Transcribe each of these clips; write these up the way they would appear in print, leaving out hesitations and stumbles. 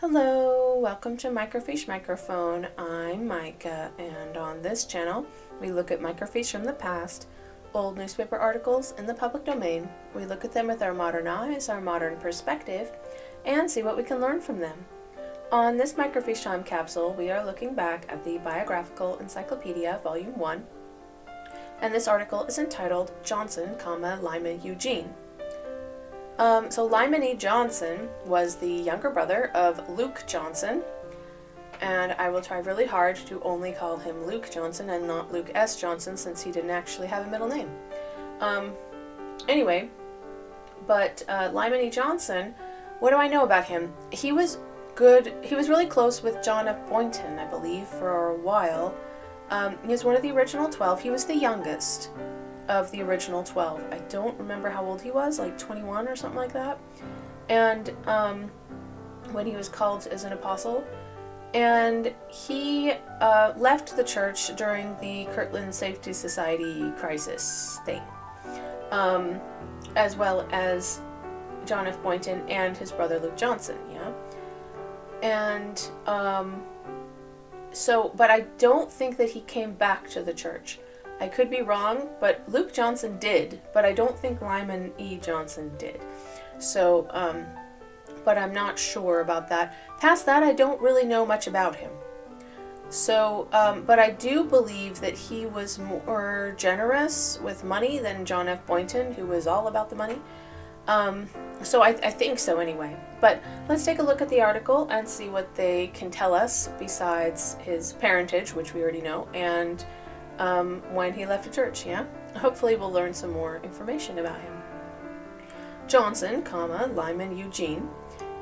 Hello, welcome to Microfiche Microphone. I'm Micah, and on this channel, we look at microfiche from the past, old newspaper articles in the public domain. We look at them with our modern eyes, our modern perspective, and see what we can learn from them. On this microfiche time capsule, we are looking back at the Biographical Encyclopedia, Volume 1, and this article is entitled Jenson, Lyman, Eugene. So Lyman E. Jenson was the younger brother of Luke Jenson, and I will try really hard to only call him Luke Jenson and not Luke S. Jenson, since he didn't actually have a middle name. Lyman E. Jenson, what do I know about him? He was good. He was really close with John F. Boynton, I believe, for a while. He was one of the original 12. He was the youngest of the original 12. I don't remember how old he was, like 21 or something like that. And when he was called as an apostle, and he left the church during the Kirtland Safety Society crisis thing, as well as John F. Boynton and his brother Luke Jenson, yeah? And but I don't think that he came back to the church. I could be wrong, but Luke Jenson did, but I don't think Lyman E. Jenson did. So, but I'm not sure about that. Past that, I don't really know much about him. So, but I do believe that he was more generous with money than John F. Boynton, who was all about the money. So I think so anyway. But let's take a look at the article and see what they can tell us besides his parentage, which we already know, and when he left the church, yeah? Hopefully we'll learn some more information about him. Jenson, Lyman Eugene,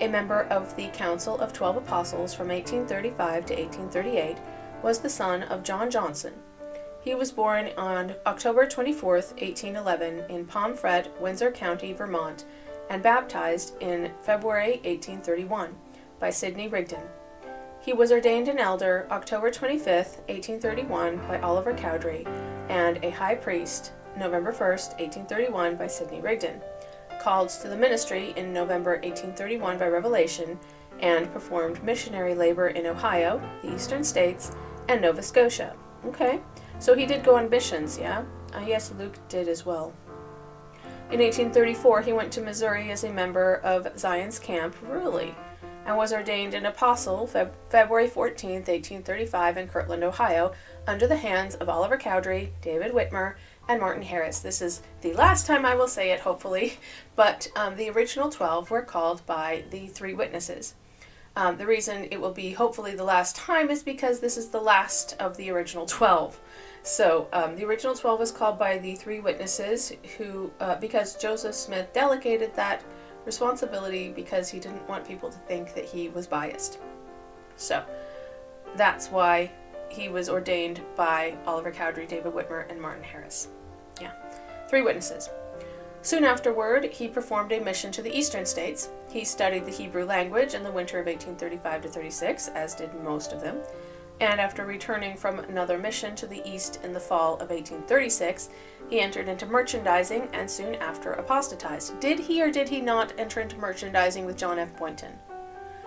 a member of the Council of 12 Apostles from 1835 to 1838, was the son of John Jenson. He was born on October 24th, 1811 in Pomfret, Windsor County, Vermont, and baptized in February 1831 by Sidney Rigdon. He was ordained an elder October 25th, 1831 by Oliver Cowdery, and a high priest November 1st, 1831 by Sidney Rigdon, called to the ministry in November 1831 by revelation, and performed missionary labor in Ohio, the eastern states, and Nova Scotia. Okay, so he did go on missions, yeah? Yes, Luke did as well. In 1834, he went to Missouri as a member of Zion's Camp, really, and was ordained an apostle February 14th, 1835 in Kirtland, Ohio, under the hands of Oliver Cowdery, David Whitmer, and Martin Harris. This is the last time I will say it, hopefully, but the original 12 were called by the three witnesses. The reason it will be hopefully the last time is because this is the last of the original 12. So the original 12 was called by the three witnesses who, because Joseph Smith delegated that responsibility because he didn't want people to think that he was biased. So that's why he was ordained by Oliver Cowdery, David Whitmer, and Martin Harris. Yeah, three witnesses. Soon afterward, he performed a mission to the eastern states. He studied the Hebrew language in the winter of 1835 to 36, as did most of them. And after returning from another mission to the east in the fall of 1836, he entered into merchandising and soon after apostatized. Did he or did he not enter into merchandising with John F. Boynton?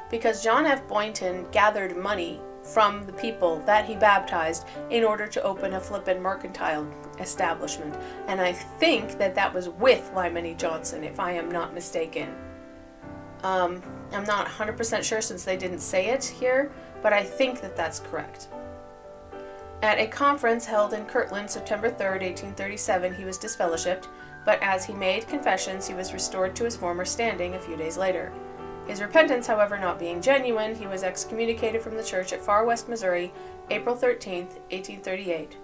Because John F. Boynton gathered money from the people that he baptized in order to open a flippin' mercantile establishment. And I think that that was with Lyman E. Jenson, if I am not mistaken. I'm not 100% sure since they didn't say it here, but I think that that's correct. At a conference held in Kirtland, September 3rd, 1837, he was disfellowshipped, but as he made confessions, he was restored to his former standing a few days later. His repentance, however, not being genuine, he was excommunicated from the church at Far West, Missouri, April 13th, 1838.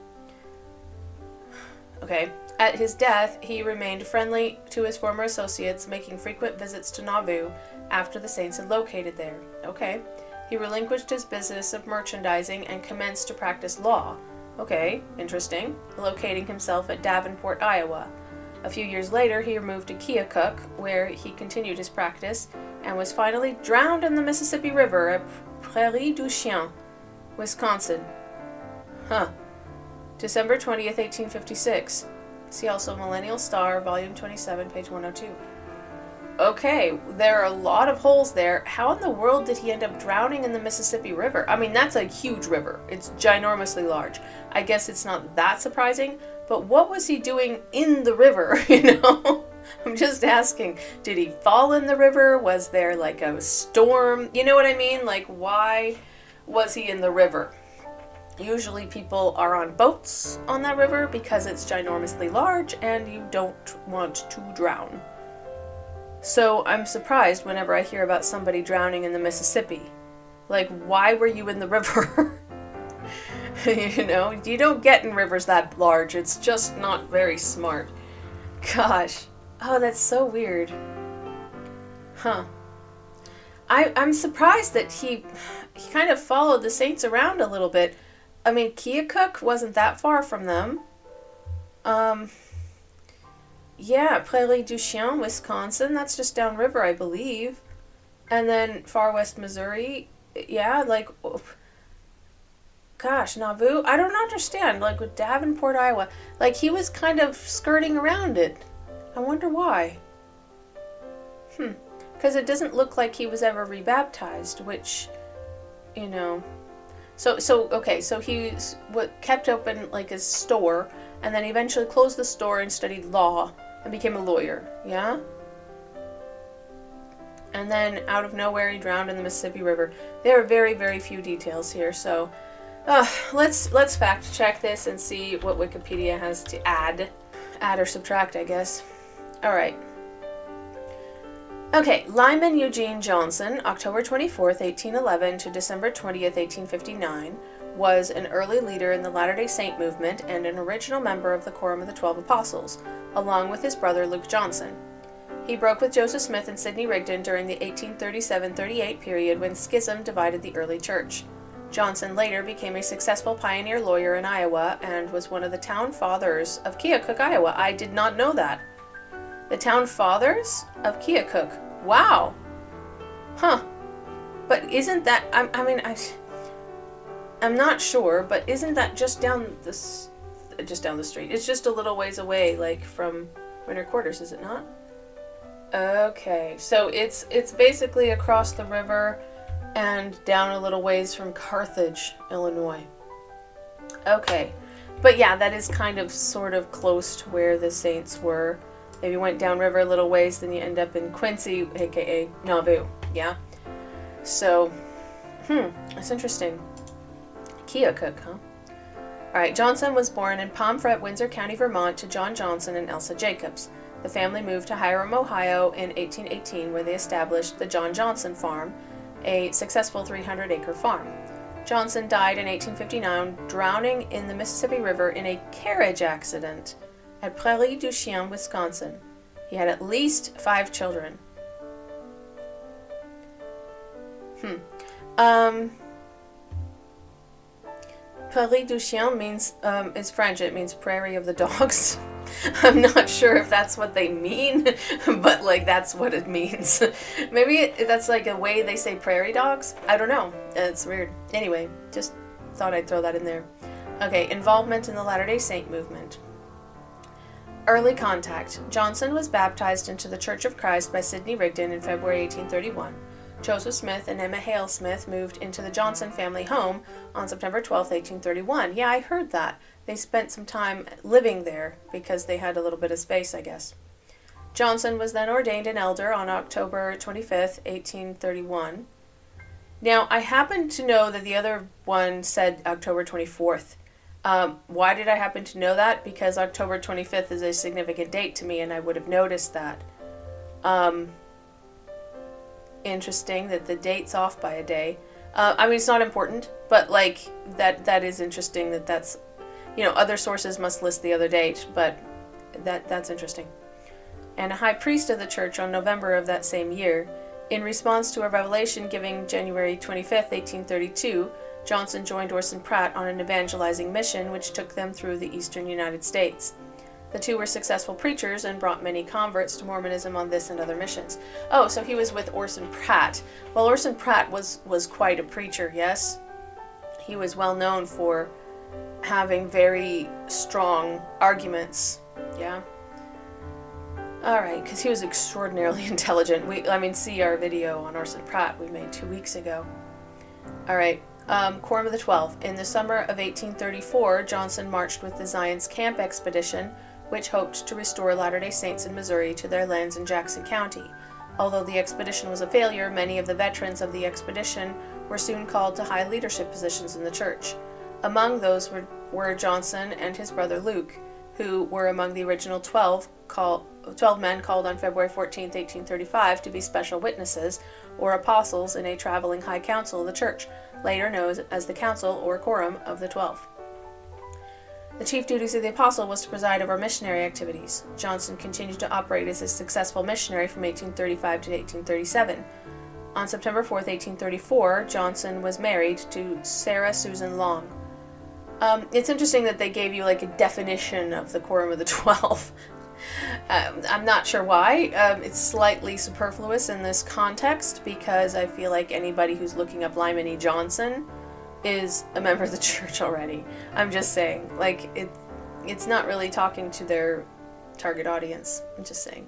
Okay. At his death, he remained friendly to his former associates, making frequent visits to Nauvoo after the saints had located there. Okay. He relinquished his business of merchandising and commenced to practice law. Okay, interesting. Locating himself at Davenport, Iowa. A few years later, he moved to Keokuk, where he continued his practice, and was finally drowned in the Mississippi River at Prairie du Chien, Wisconsin. December 20th, 1856. See also Millennial Star, Volume 27, page 102. okay, there are a lot of holes there. How in the world did he end up drowning in the Mississippi River? I mean, that's a huge river. It's ginormously large. I guess it's not that surprising, but what was he doing in the river, I'm just asking. Did he fall in the river? Was there like a storm? You know what I mean? Like, why was he in the river? Usually people are on boats on that river because it's ginormously large and you don't want to drown. So I'm surprised whenever I hear about somebody drowning in the Mississippi. Like, why were you in the river? You don't get in rivers that large. It's just not very smart. Gosh. Oh, that's so weird. Huh. I'm surprised that he kind of followed the saints around a little bit. I mean, Keokuk wasn't that far from them. Yeah, Prairie du Chien, Wisconsin, that's just downriver, I believe. And then far west Missouri, yeah, like, gosh, Nauvoo, I don't understand, like with Davenport, Iowa, like he was kind of skirting around it. I wonder why. Because it doesn't look like he was ever rebaptized, which, So he kept open like his store, and then eventually closed the store and studied law and became a lawyer, yeah? And then out of nowhere he drowned in the Mississippi River. There are very, very few details here, so let's fact check this and see what Wikipedia has to add or subtract, I guess. All right. Okay, Lyman Eugene Johnson, October 24th, 1811 to December 20th, 1859, was an early leader in the Latter-day Saint movement and an original member of the Quorum of the 12 Apostles, along with his brother Luke Johnson. He broke with Joseph Smith and Sidney Rigdon during the 1837-38 period when schism divided the early church. Johnson later became a successful pioneer lawyer in Iowa and was one of the town fathers of Keokuk, Iowa. I did not know that. The town fathers of Keokuk. Wow. Huh. But isn't that, I'm not sure, but isn't that just down the street? It's just a little ways away, like from Winter Quarters, is it not? Okay, so it's basically across the river and down a little ways from Carthage, Illinois. Okay, but yeah, that is kind of sort of close to where the saints were. If you went downriver a little ways, then you end up in Quincy, aka Nauvoo, yeah? So, that's interesting. Keokuk, huh? Alright, Johnson was born in Pomfret, Windsor County, Vermont, to John Johnson and Elsa Jacobs. The family moved to Hiram, Ohio in 1818, where they established the John Johnson Farm, a successful 300-acre farm. Johnson died in 1859, drowning in the Mississippi River in a carriage accident at Prairie du Chien, Wisconsin. He had at least 5 children. Prairie du Chien means, is French, it means prairie of the dogs. I'm not sure if that's what they mean, but like that's what it means. Maybe that's like a way they say prairie dogs? I don't know. It's weird. Anyway, just thought I'd throw that in there. Okay, involvement in the Latter-day Saint movement. Early contact. Johnson was baptized into the Church of Christ by Sidney Rigdon in February 1831. Joseph Smith and Emma Hale Smith moved into the Johnson family home on September 12, 1831. Yeah, I heard that. They spent some time living there because they had a little bit of space, I guess. Johnson was then ordained an elder on October 25th, 1831. Now, I happen to know that the other one said October 24th. Why did I happen to know that? Because October 25th is a significant date to me, and I would have noticed that. Interesting that the date's off by a day. It's not important, but like that is interesting that's, other sources must list the other date, but that's interesting. And a high priest of the church on November of that same year, in response to a revelation giving January 25th, 1832, Johnson joined Orson Pratt on an evangelizing mission which took them through the eastern United States. The two were successful preachers and brought many converts to Mormonism on this and other missions. Oh, so he was with Orson Pratt. Well, Orson Pratt was quite a preacher, yes? He was well known for having very strong arguments, yeah? Alright, because he was extraordinarily intelligent. See our video on Orson Pratt we made 2 weeks ago. Alright, Quorum of the 12. In the summer of 1834, Johnson marched with the Zion's Camp expedition, which hoped to restore Latter-day Saints in Missouri to their lands in Jackson County. Although the expedition was a failure, many of the veterans of the expedition were soon called to high leadership positions in the church. Among those were Johnson and his brother Luke, who were among the original 12 men called on February 14, 1835 to be special witnesses, or apostles, in a traveling high council of the church, later known as the Council or Quorum of the 12. The chief duties of the apostle was to preside over missionary activities. Johnson continued to operate as a successful missionary from 1835 to 1837. On September 4, 1834, Johnson was married to Sarah Susan Long. It's interesting that they gave you like a definition of the Quorum of the 12. I'm not sure why. It's slightly superfluous in this context because I feel like anybody who's looking up Lyman E. Johnson is a member of the church already. I'm just saying, like, it's not really talking to their target audience. I'm just saying.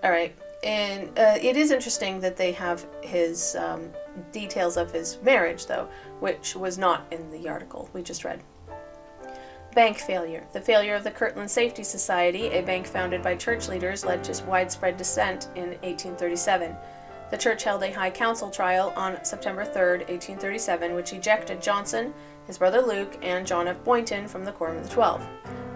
Alright, and it is interesting that they have his details of his marriage, though, which was not in the article we just read. Bank failure. The failure of the Kirtland Safety Society, a bank founded by church leaders, led to widespread dissent in 1837. The church held a high council trial on September 3, 1837, which ejected Johnson, his brother Luke, and John F. Boynton from the Quorum of the 12.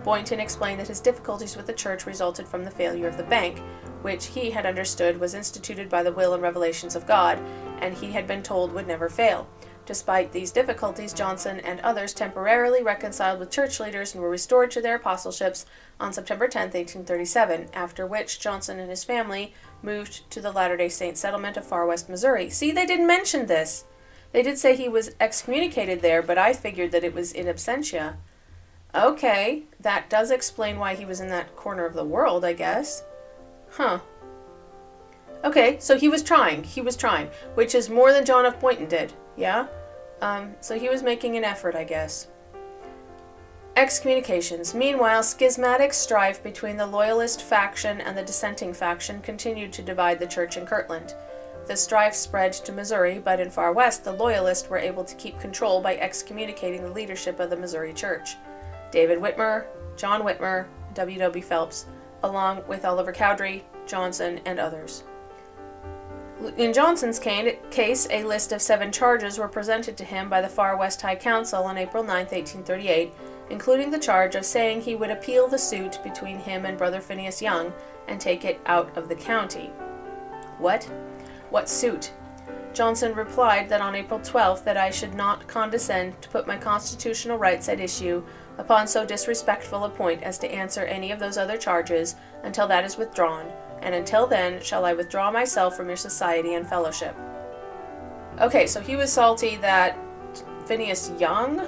Boynton explained that his difficulties with the church resulted from the failure of the bank, which he had understood was instituted by the will and revelations of God, and he had been told would never fail. Despite these difficulties, Johnson and others temporarily reconciled with church leaders and were restored to their apostleships on September 10, 1837, after which Johnson and his family moved to the Latter-day Saint settlement of Far West Missouri. See, they didn't mention this. They did say he was excommunicated there, but I figured that it was in absentia. Okay, that does explain why he was in that corner of the world, I guess. Huh. Okay, so he was trying, which is more than John F. Boynton did, yeah? So he was making an effort, I guess. Excommunications. Meanwhile, schismatic strife between the loyalist faction and the dissenting faction continued to divide the church in Kirtland. The strife spread to Missouri, but in Far West, the loyalists were able to keep control by excommunicating the leadership of the Missouri church. David Whitmer, John Whitmer, W.W. Phelps, along with Oliver Cowdery, Johnson, and others. In Johnson's case, a list of 7 charges were presented to him by the Far West High Council on April 9, 1838, including the charge of saying he would appeal the suit between him and Brother Phineas Young and take it out of the county. What? What suit? Johnson replied that on April 12th that I should not condescend to put my constitutional rights at issue upon so disrespectful a point as to answer any of those other charges until that is withdrawn, and until then shall I withdraw myself from your society and fellowship. Okay, so he was salty that Phineas Young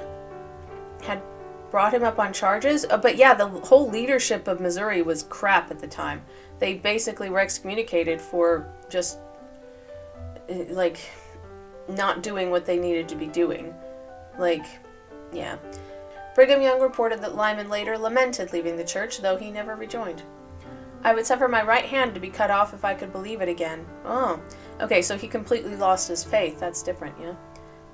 had brought him up on charges. But yeah, the whole leadership of Missouri was crap at the time. They basically were excommunicated for just, like, not doing what they needed to be doing. Like, yeah. Brigham Young reported that Lyman later lamented leaving the church, though he never rejoined. I would suffer my right hand to be cut off if I could believe it again. Oh, okay, so he completely lost his faith. That's different, yeah?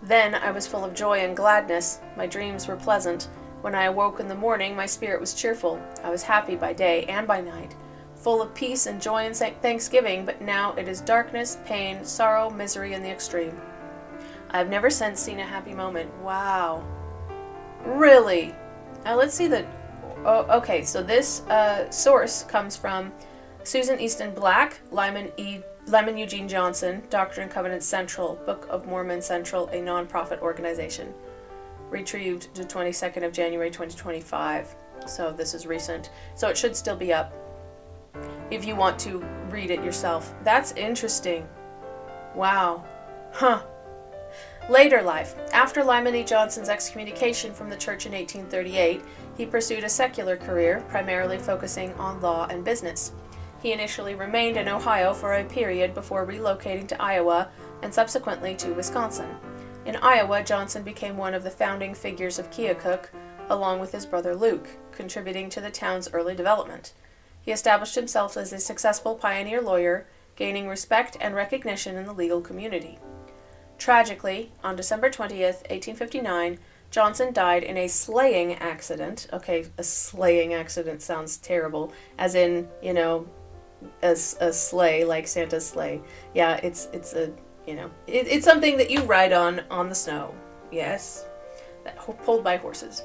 Then I was full of joy and gladness. My dreams were pleasant. When I awoke in the morning, my spirit was cheerful. I was happy by day and by night, full of peace and joy and thanksgiving, but now it is darkness, pain, sorrow, misery in the extreme. I have never since seen a happy moment. Wow. Really? Let's see the... Oh, okay, so this source comes from Susan Easton Black, Lyman Eugene Johnson, Doctrine and Covenants Central, Book of Mormon Central, a non-profit organization. Retrieved the 22nd of January 2025. So this is recent. So it should still be up if you want to read it yourself. That's interesting. Wow. Huh. Later life. After Lyman E. Johnson's excommunication from the church in 1838, he pursued a secular career, primarily focusing on law and business. He initially remained in Ohio for a period before relocating to Iowa and subsequently to Wisconsin. In Iowa, Johnson became one of the founding figures of Keokuk, along with his brother Luke, contributing to the town's early development. He established himself as a successful pioneer lawyer, gaining respect and recognition in the legal community. Tragically, on December 20th, 1859, Johnson died in a sleighing accident. Okay, a sleighing accident sounds terrible, as in, you know, a sleigh, like Santa's sleigh. Yeah, it's a, you know, it's something that you ride on the snow. Yes, that pulled by horses.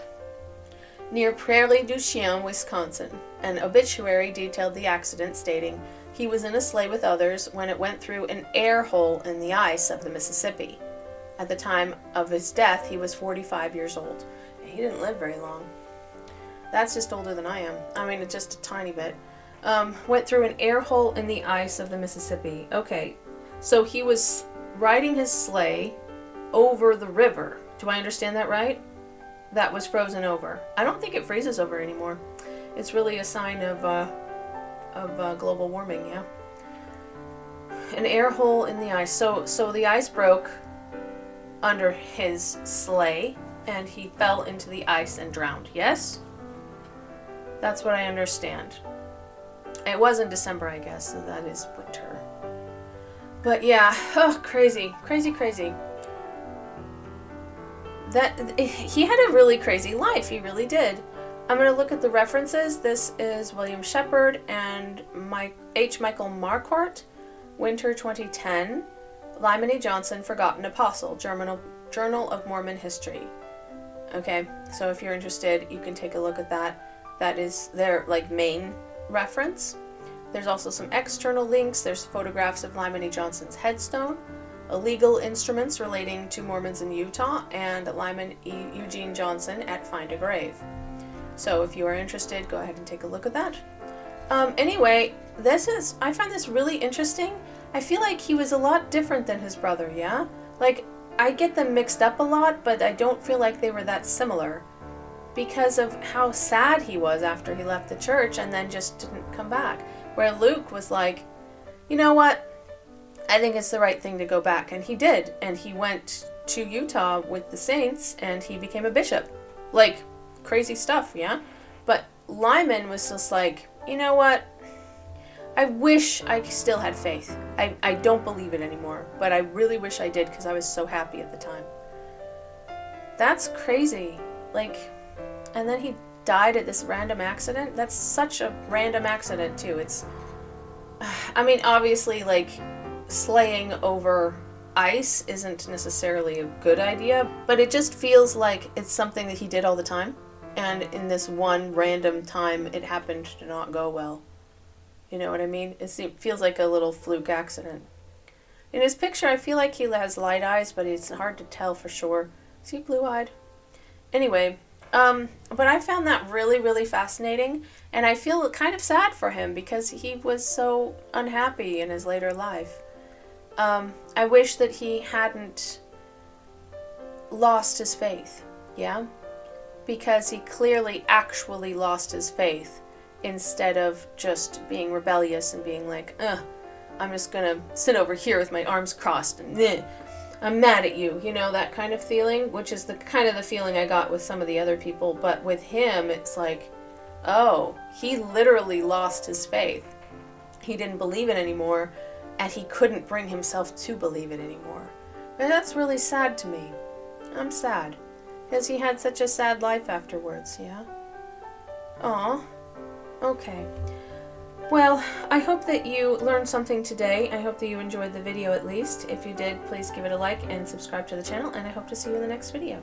Near Prairie du Chien, Wisconsin. An obituary detailed the accident, stating, "He was in a sleigh with others when it went through an air hole in the ice of the Mississippi. At the time of his death, he was 45 years old." He didn't live very long. That's just older than I am. I mean, it's just a tiny bit. Went through an air hole in the ice of the Mississippi. Okay, so he was riding his sleigh over the river. Do I understand that right? That was frozen over. I don't think it freezes over anymore. It's really a sign of global warming, yeah. An air hole in the ice. So the ice broke under his sleigh, and he fell into the ice and drowned. Yes? That's what I understand. It was in December, I guess, so that is winter. But yeah, oh, crazy. He had a really crazy life. He really did. I'm going to look at the references. This is William Shepard and Michael Marquardt, Winter 2010, Lyman E. Johnson, Forgotten Apostle, Journal of Mormon History. Okay, so if you're interested, you can take a look at that. That is their main reference. There's also some external links. There's photographs of Lyman E. Johnson's headstone, illegal instruments relating to Mormons in Utah, and Lyman E. Eugene Johnson at Find a Grave. So if you are interested, go ahead and take a look at that. Anyway, I find this really interesting. I feel like he was a lot different than his brother, yeah? Like, I get them mixed up a lot, but I don't feel like they were that similar because of how sad he was after he left the church and then just didn't come back. Where Luke was like, you know what? I think it's the right thing to go back. And he did. And he went to Utah with the Saints and he became a bishop. Like, crazy stuff, yeah? But Lyman was just like, you know what? I wish I still had faith. I don't believe it anymore, but I really wish I did because I was so happy at the time. That's crazy. Like, and then he died at this random accident. That's such a random accident too. It's, I mean, obviously, like, sleighing over ice isn't necessarily a good idea, but it just feels like it's something that he did all the time. And in this one random time, it happened to not go well. You know what I mean? It feels like a little fluke accident. In his picture, I feel like he has light eyes, but it's hard to tell for sure. Is he blue-eyed? Anyway, but I found that really, really fascinating, and I feel kind of sad for him because he was so unhappy in his later life. I wish that he hadn't lost his faith, yeah? Because he clearly actually lost his faith instead of just being rebellious and being like, I'm just gonna sit over here with my arms crossed and I'm mad at you, you know, that kind of feeling, which is the kind of the feeling I got with some of the other people. But with him, it's like, oh, he literally lost his faith. He didn't believe it anymore, and he couldn't bring himself to believe it anymore. And that's really sad to me. I'm sad, because he had such a sad life afterwards, yeah? Aw. Okay. Well, I hope that you learned something today. I hope that you enjoyed the video at least. If you did, please give it a like and subscribe to the channel, and I hope to see you in the next video.